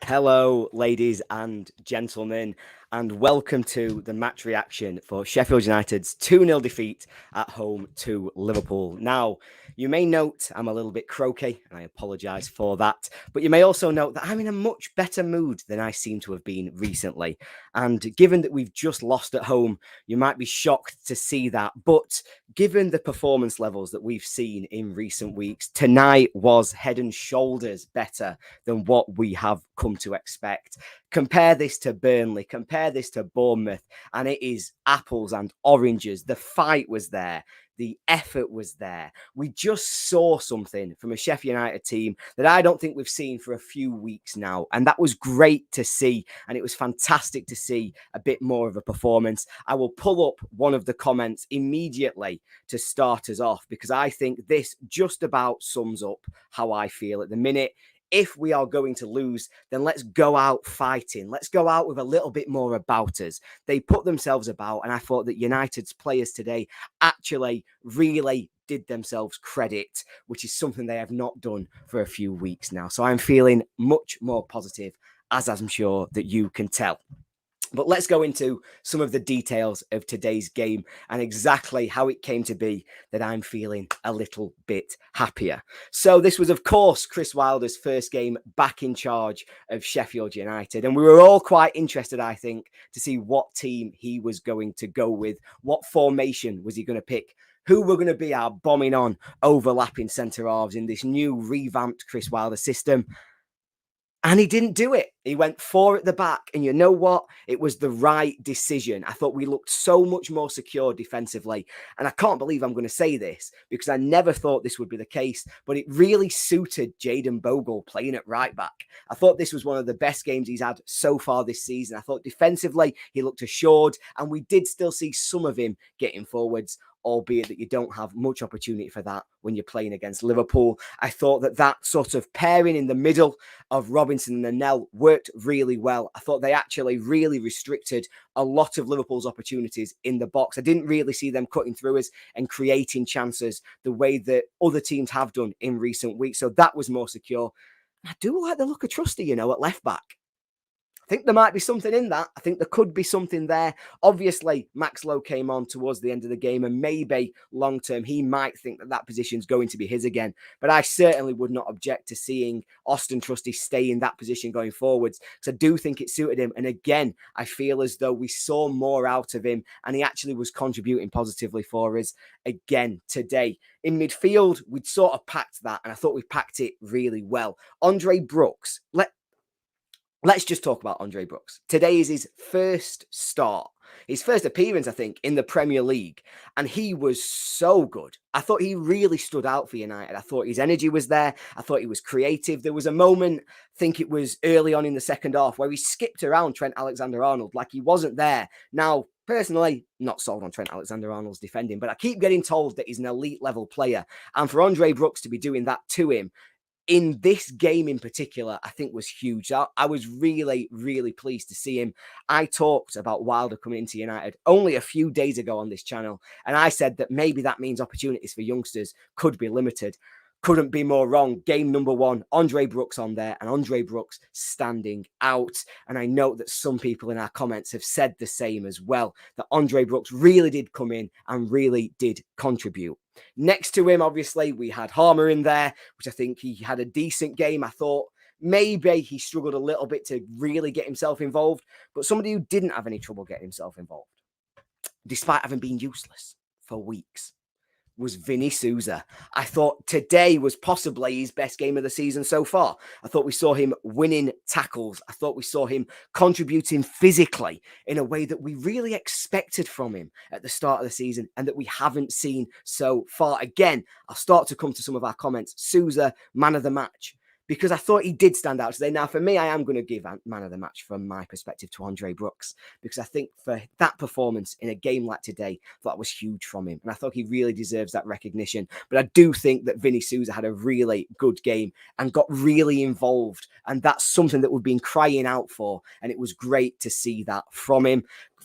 Hello, ladies and gentlemen, and welcome to the match reaction for Sheffield United's 2-0 defeat at home to Liverpool. Now, you may note I'm a little bit croaky, and I apologise for that, but you may also note that I'm in a much better mood than I seem to have been recently. And given that we've just lost at home, you might be shocked to see that, but given the performance levels that we've seen in recent weeks, tonight was head and shoulders better than what we have come to expect. Compare this to Burnley, compare this to Bournemouth, and it is apples and oranges. The fight was there. The effort was there. We just saw something from a Sheffield United team that I don't think we've seen for a few weeks now. And that was great to see. And it was fantastic to see a bit more of a performance. I will pull up one of the comments immediately to start us off, because I think this just about sums up how I feel at the minute. If we are going to lose, then let's go out fighting. Let's go out with a little bit more about us. They put themselves about, and I thought that United's players today actually really did themselves credit, which is something they have not done for a few weeks now. So I'm feeling much more positive, as I'm sure that you can tell. But let's go into some of the details of today's game and exactly how it came to be that I'm feeling a little bit happier. So this was, of course, Chris Wilder's first game back in charge of Sheffield United. And we were all quite interested, I think, to see what team he was going to go with. What formation was he going to pick? Who were going to be our bombing on, overlapping centre-halves in this new revamped Chris Wilder system? And he didn't do it. He went 4 at the back. And you know what? It was the right decision. I thought we looked so much more secure defensively. And I can't believe I'm going to say this, because I never thought this would be the case. But it really suited Jayden Bogle playing at right back. I thought this was one of the best games he's had so far this season. I thought defensively he looked assured. And we did still see some of him getting forwards, albeit that you don't have much opportunity for that when you're playing against Liverpool. I thought that sort of pairing in the middle of Robinson and Nell worked really well. I thought they actually really restricted a lot of Liverpool's opportunities in the box. I didn't really see them cutting through us and creating chances the way that other teams have done in recent weeks. So that was more secure. I do like the look of Trusty, at left back. I think there might be something in that. I think there could be something there. Obviously, Max Lowe came on towards the end of the game, and maybe long-term he might think that position is going to be his again. But I certainly would not object to seeing Austin Trusty stay in that position going forwards, because I do think it suited him. And again, I feel as though we saw more out of him, and he actually was contributing positively for us again today. In midfield, we'd sort of packed that, and I thought we packed it really well. Andre Brooks, Let's just talk about Andre Brooks. Today is his first start, his first appearance, I think, in the Premier League. And he was so good. I thought he really stood out for United. I thought his energy was there. I thought he was creative. There was a moment, I think it was early on in the second half, where he skipped around Trent Alexander-Arnold like he wasn't there. Now, personally, not sold on Trent Alexander-Arnold's defending, but I keep getting told that he's an elite level player. And for Andre Brooks to be doing that to him, in this game in particular, I think was huge. I was really, really pleased to see him. I talked about Wilder coming into United only a few days ago on this channel, and I said that maybe that means opportunities for youngsters could be limited. Couldn't be more wrong. Game number 1, Andre Brooks on there, and Andre Brooks standing out. And I know that some people in our comments have said the same as well, that Andre Brooks really did come in and really did contribute. Next to him, obviously, we had Harmer in there, which I think he had a decent game. I thought maybe he struggled a little bit to really get himself involved, but somebody who didn't have any trouble getting himself involved, despite having been useless for weeks, was Vinny Souza. I thought today was possibly his best game of the season so far. I thought we saw him winning tackles. I thought we saw him contributing physically in a way that we really expected from him at the start of the season and that we haven't seen so far. Again, I'll start to come to some of our comments. Souza, man of the match, because I thought he did stand out today. Now, for me, I am going to give man of the match from my perspective to Andre Brooks, because I think for that performance in a game like today, that was huge from him. And I thought he really deserves that recognition. But I do think that Vinny Souza had a really good game and got really involved. And that's something that we've been crying out for. And it was great to see that from him.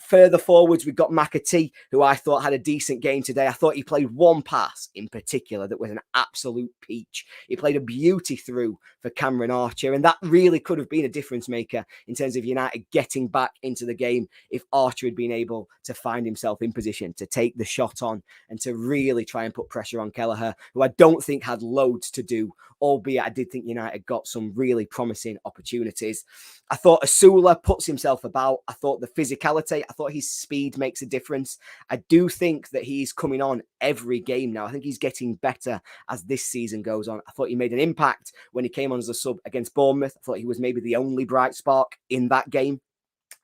Further forwards, we've got McAtee, who I thought had a decent game today. I thought he played one pass in particular that was an absolute peach. He played a beauty through for Cameron Archer, and that really could have been a difference maker in terms of United getting back into the game if Archer had been able to find himself in position to take the shot on and to really try and put pressure on Kelleher, who I don't think had loads to do, albeit I did think United got some really promising opportunities. I thought Asula puts himself about. I thought the physicality, I thought his speed makes a difference. I do think that he's coming on every game now. I think he's getting better as this season goes on. I thought he made an impact when he came on as a sub against Bournemouth. I thought he was maybe the only bright spark in that game.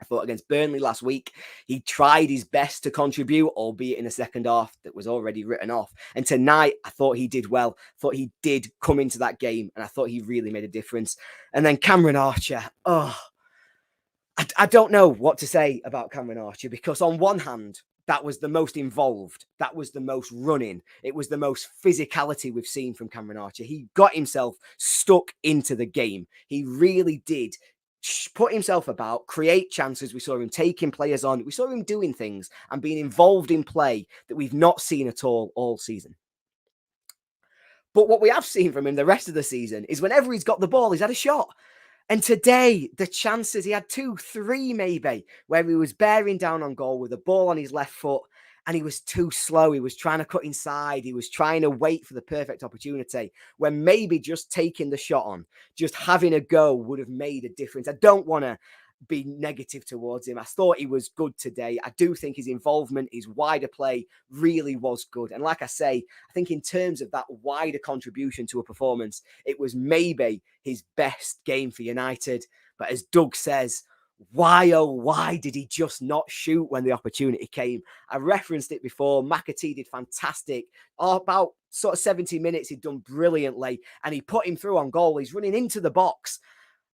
I thought against Burnley last week, he tried his best to contribute, albeit in the second half that was already written off. And tonight, I thought he did well. I thought he did come into that game, and I thought he really made a difference. And then Cameron Archer, I don't know what to say about Cameron Archer, because on one hand, that was the most involved. That was the most running. It was the most physicality we've seen from Cameron Archer. He got himself stuck into the game. He really did put himself about, create chances. We saw him taking players on. We saw him doing things and being involved in play that we've not seen at all season. But what we have seen from him the rest of the season is whenever he's got the ball, he's had a shot. And today, the chances, he had 2, 3 maybe, where he was bearing down on goal with the ball on his left foot, and he was too slow. He was trying to cut inside. He was trying to wait for the perfect opportunity, when maybe just taking the shot on, just having a go would have made a difference. I don't want to be negative towards him. I thought he was good today. I do think his involvement, his wider play really was good. And like I say, I think in terms of that wider contribution to a performance, it was maybe his best game for United. But as Doug says, why, oh, why did he just not shoot when the opportunity came? I referenced it before. McAtee did fantastic. About sort of 70 minutes, he'd done brilliantly, and he put him through on goal. He's running into the box.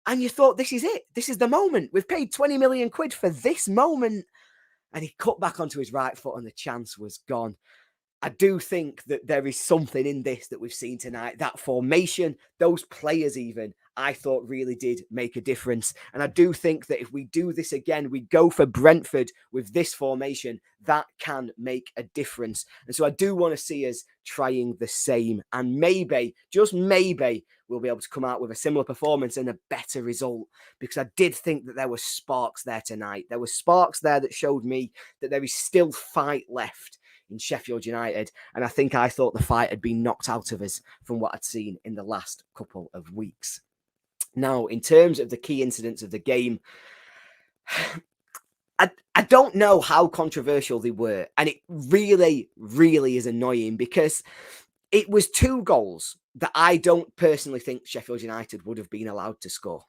And you thought, this is it. This is the moment. We've paid 20 million quid for this moment. And he cut back onto his right foot and the chance was gone. I do think that there is something in this that we've seen tonight. That formation, those players even, I thought really did make a difference. And I do think that if we do this again, we go for Brentford with this formation, that can make a difference. And so I do want to see us trying the same. And maybe, just maybe, we'll be able to come out with a similar performance and a better result. Because I did think that there were sparks there tonight. There were sparks there that showed me that there is still fight left in Sheffield United. And I thought the fight had been knocked out of us from what I'd seen in the last couple of weeks. Now, in terms of the key incidents of the game, I don't know how controversial they were. And it really, really is annoying, because it was 2 goals that I don't personally think Sheffield United would have been allowed to score.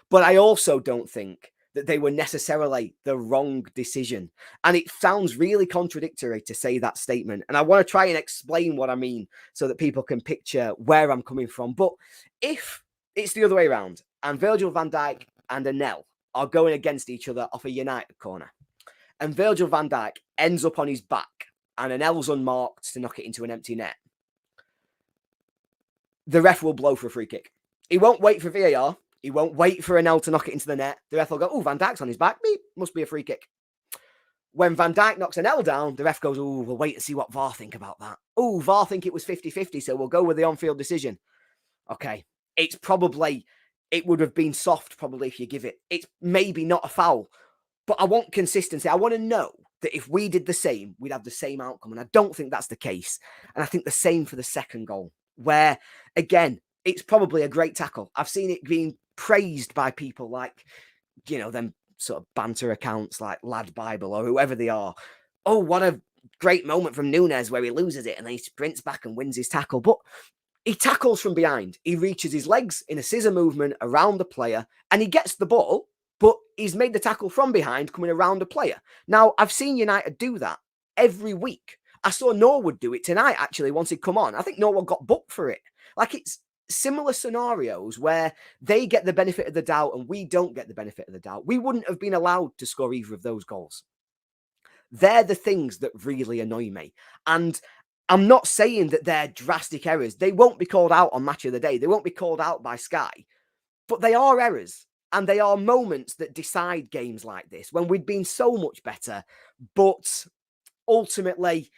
But I also don't think that they were necessarily the wrong decision. And it sounds really contradictory to say that statement. And I want to try and explain what I mean so that people can picture where I'm coming from. But if it's the other way around, and Virgil van Dijk and Anel are going against each other off a United corner, and Virgil van Dijk ends up on his back, and Anel's unmarked to knock it into an empty net, the ref will blow for a free kick. He won't wait for VAR. He won't wait for Anel to knock it into the net. The ref will go, oh, Van Dijk's on his back. Beep, must be a free kick. When Van Dijk knocks Anel down, the ref goes, oh, we'll wait and see what VAR think about that. Oh, VAR think it was 50-50, so we'll go with the on-field decision. Okay, it's probably, it would have been soft probably if you give it. It's maybe not a foul, but I want consistency. I want to know that if we did the same, we'd have the same outcome. And I don't think that's the case. And I think the same for the second goal, where, again, it's probably a great tackle. I've seen it being praised by people like, you know, them sort of banter accounts like Lad Bible or whoever they are. Oh, what a great moment from Núñez where he loses it and then he sprints back and wins his tackle. But he tackles from behind. He reaches his legs in a scissor movement around the player and he gets the ball, but he's made the tackle from behind coming around a player. Now, I've seen United do that every week. I saw Norwood do it tonight, actually, once he'd come on. I think Norwood got booked for it. Like, it's similar scenarios where they get the benefit of the doubt and we don't get the benefit of the doubt. We wouldn't have been allowed to score either of those goals. They're the things that really annoy me. And I'm not saying that they're drastic errors. They won't be called out on Match of the Day. They won't be called out by Sky. But they are errors. And they are moments that decide games like this when we'd been so much better. But ultimately,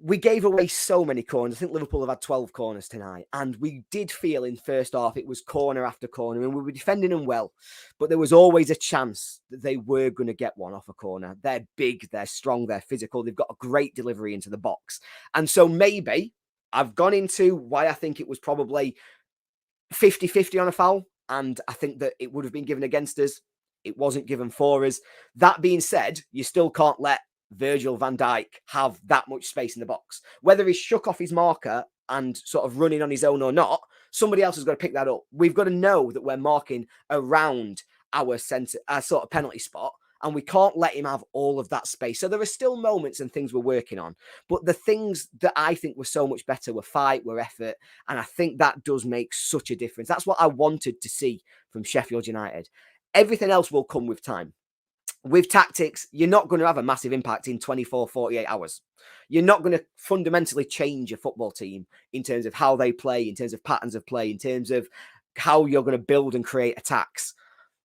we gave away so many corners. I think Liverpool have had 12 corners tonight. And we did feel in first half it was corner after corner. And we were defending them well. But there was always a chance that they were going to get one off a corner. They're big, they're strong, they're physical. They've got a great delivery into the box. And so maybe I've gone into why I think it was probably 50-50 on a foul. And I think that it would have been given against us. It wasn't given for us. That being said, you still can't let Virgil van Dijk have that much space in the box. Whether he's shook off his marker and sort of running on his own or not, somebody else has got to pick that up. We've got to know that we're marking around our centre, sort of penalty spot, and we can't let him have all of that space. So there are still moments and things we're working on. But the things that I think were so much better were fight, were effort. And I think that does make such a difference. That's what I wanted to see from Sheffield United. Everything else will come with time. With tactics, you're not going to have a massive impact in 24, 48 hours. You're not going to fundamentally change a football team in terms of how they play, in terms of patterns of play, in terms of how you're going to build and create attacks.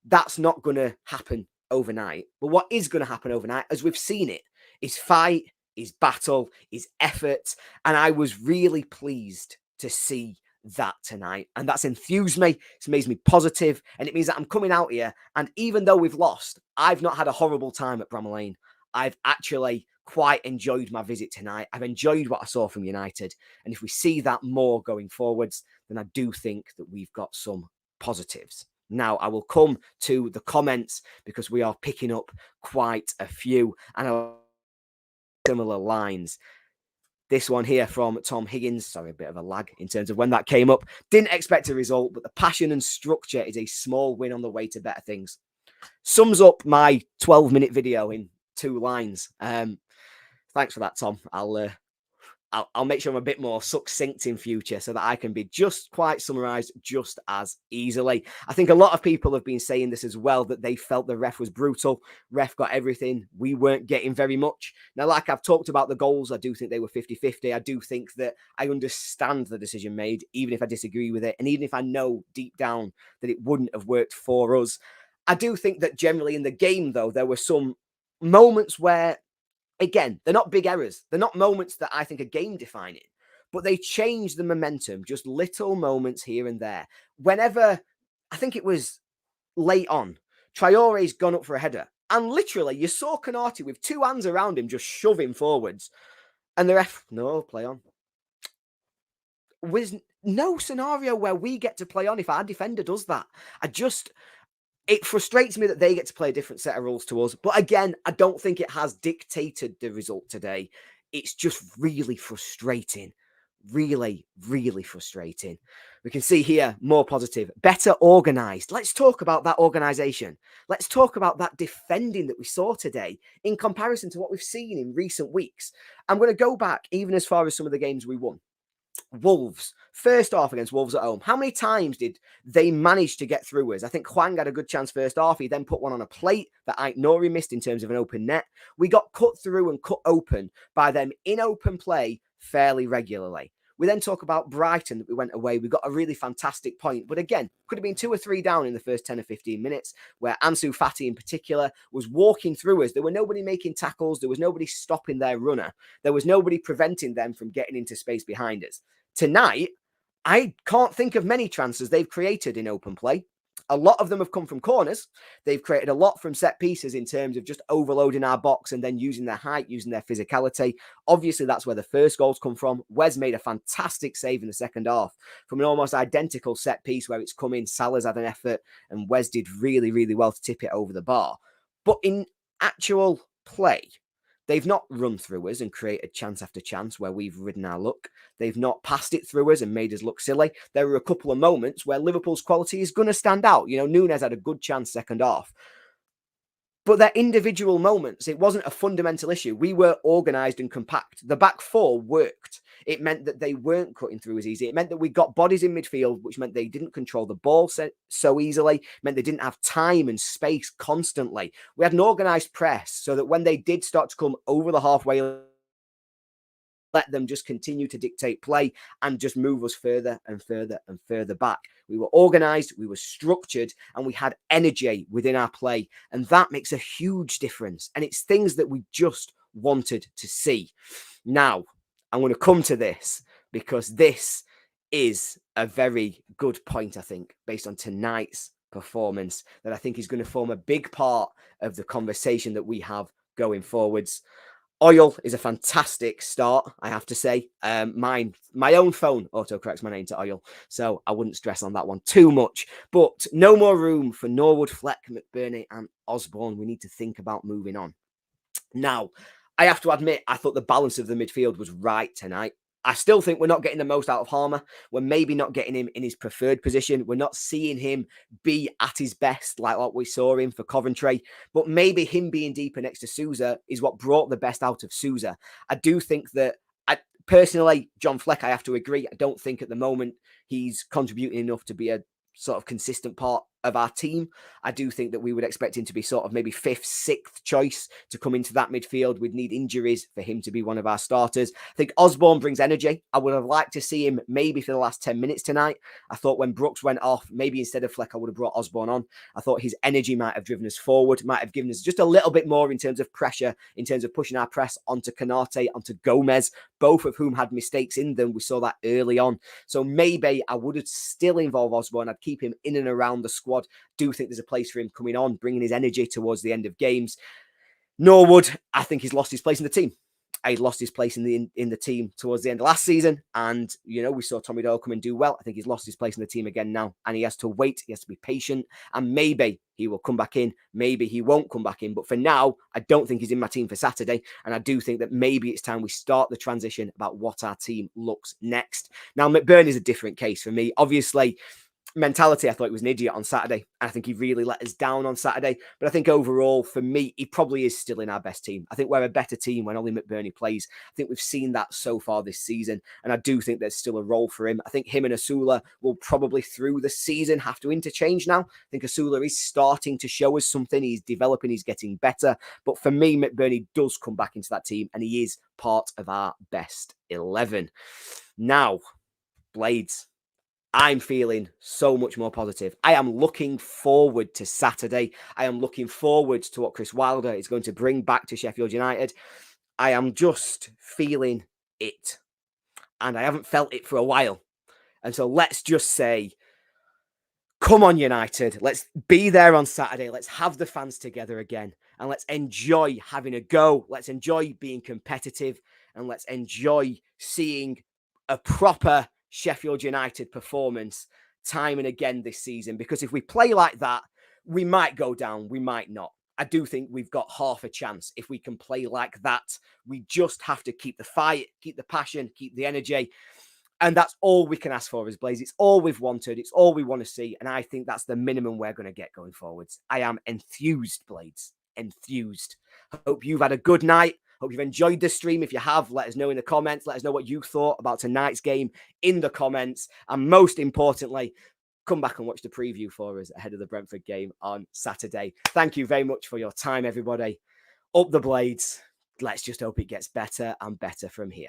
That's not going to happen overnight. But what is going to happen overnight, as we've seen it, is fight, is battle, is effort. And I was really pleased to see that tonight. And that's enthused me. It's made me positive. And it means that I'm coming out here. And even though we've lost, I've not had a horrible time at Bramall Lane. I've actually quite enjoyed my visit tonight. I've enjoyed what I saw from United. And if we see that more going forwards, then I do think that we've got some positives. Now, I will come to the comments because we are picking up quite a few and similar lines. This one here from Tom Higgins. Sorry, a bit of a lag in terms of when that came up. Didn't expect a result, but the passion and structure is a small win on the way to better things. Sums up my 12-minute video in 2 lines. Thanks for that, Tom. I'll make sure I'm a bit more succinct in future so that I can be just quite summarised just as easily. I think a lot of people have been saying this as well, that they felt the ref was brutal. Ref got everything. We weren't getting very much. Now, like I've talked about the goals, I do think they were 50-50. I do think that I understand the decision made, even if I disagree with it. And even if I know deep down that it wouldn't have worked for us. I do think that generally in the game, though, there were some moments where, again, they're not big errors. They're not moments that I think are game defining, but they change the momentum, just little moments here and there. Whenever, I think it was late on, Traore's gone up for a header. And literally, you saw Konate with 2 hands around him, just shove him forwards. And the ref, no, play on. Was no scenario where we get to play on if our defender does that. It frustrates me that they get to play a different set of rules to us. But again, I don't think it has dictated the result today. It's just really frustrating. Really, really frustrating. We can see here, more positive, better organised. Let's talk about that organisation. Let's talk about that defending that we saw today in comparison to what we've seen in recent weeks. I'm going to go back even as far as some of the games we won. Wolves, first half against Wolves at home. How many times did they manage to get through us? I think Hwang had a good chance first half. He then put one on a plate that Ait Nouri missed in terms of an open net. We got cut through and cut open by them in open play fairly regularly. We then talk about Brighton that we went away. We got a really fantastic point. But again, could have been 2 or 3 down in the first 10 or 15 minutes where Ansu Fati in particular was walking through us. There were nobody making tackles. There was nobody stopping their runner. There was nobody preventing them from getting into space behind us. Tonight, I can't think of many chances they've created in open play. A lot of them have come from corners. They've created a lot from set pieces in terms of just overloading our box and then using their height, using their physicality. Obviously, that's where the first goals come from. Wes made a fantastic save in the second half from an almost identical set piece where it's come in. Salah's had an effort and Wes did really, really well to tip it over the bar. But in actual play, they've not run through us and created chance after chance where we've ridden our luck. They've not passed it through us and made us look silly. There were a couple of moments where Liverpool's quality is going to stand out. You know, Núñez had a good chance second half. But they're individual moments. It wasn't a fundamental issue. We were organised and compact. The back four worked. It meant that they weren't cutting through as easy. It meant that we got bodies in midfield, which meant they didn't control the ball so easily. It meant they didn't have time and space constantly. We had an organised press so that when they did start to come over the halfway let them just continue to dictate play and just move us further and further and further back. We were organised, we were structured, and we had energy within our play. And that makes a huge difference. And it's things that we just wanted to see. Now, I'm going to come to this because this is a very good point, I think, based on tonight's performance, that I think is going to form a big part of the conversation that we have going forwards. Oil is a fantastic start, I have to say. My own phone autocorrects my name to Oil, so I wouldn't stress on that one too much. But no more room for Norwood, Fleck, McBurney and Osborne. We need to think about moving on. Now, I have to admit, I thought the balance of the midfield was right tonight. I still think we're not getting the most out of Harmer. We're maybe not getting him in his preferred position. We're not seeing him be at his best like what we saw him for Coventry. But maybe him being deeper next to Sousa is what brought the best out of Sousa. I do think that, personally, John Fleck, I have to agree. I don't think at the moment he's contributing enough to be a sort of consistent part of our team. I do think that we would expect him to be sort of maybe 5th, 6th choice to come into that midfield. We'd need injuries for him to be one of our starters. I think Osborne brings energy. I would have liked to see him maybe for the last 10 minutes tonight. I thought when Brooks went off, maybe instead of Fleck, I would have brought Osborne on. I thought his energy might have driven us forward, might have given us just a little bit more in terms of pressure, in terms of pushing our press onto Canate, onto Gomez, both of whom had mistakes in them. We saw that early on. So maybe I would have still involved Osborne. I'd keep him in and around the squad. Do think there's a place for him coming on, bringing his energy towards the end of games. Norwood, I think he's lost his place in the team. He lost his place in the team towards the end of last season. And, we saw Tommy Doyle come and do well. I think he's lost his place in the team again now. And he has to wait. He has to be patient. And maybe he will come back in. Maybe he won't come back in. But for now, I don't think he's in my team for Saturday. And I do think that maybe it's time we start the transition about what our team looks next. Now, McBurney is a different case for me. Obviously, mentality, I thought he was an idiot on Saturday. I think he really let us down on Saturday. But I think overall, for me, he probably is still in our best team. I think we're a better team when Ollie McBurney plays. I think we've seen that so far this season. And I do think there's still a role for him. I think him and Asula will probably through the season have to interchange now. I think Asula is starting to show us something. He's developing. He's getting better. But for me, McBurney does come back into that team and he is part of our best 11. Now, Blades. I'm feeling so much more positive. I am looking forward to Saturday. I am looking forward to what Chris Wilder is going to bring back to Sheffield United. I am just feeling it. And I haven't felt it for a while. And so let's just say, come on, United. Let's be there on Saturday. Let's have the fans together again. And let's enjoy having a go. Let's enjoy being competitive. And let's enjoy seeing a proper Sheffield United performance time and again this season, because if we play like that, we might go down, we might not. I do think we've got half a chance if we can play like that. We just have to keep the fight, keep the passion, keep the energy. And that's all we can ask for as Blaze. It's all we've wanted. It's all we want to see. And I think that's the minimum we're going to get going forwards. I am enthused, Blades. Enthused. Hope you've had a good night. Hope you've enjoyed the stream. If you have, let us know in the comments. Let us know what you thought about tonight's game in the comments. And most importantly, come back and watch the preview for us ahead of the Brentford game on Saturday. Thank you very much for your time, everybody. Up the Blades. Let's just hope it gets better and better from here.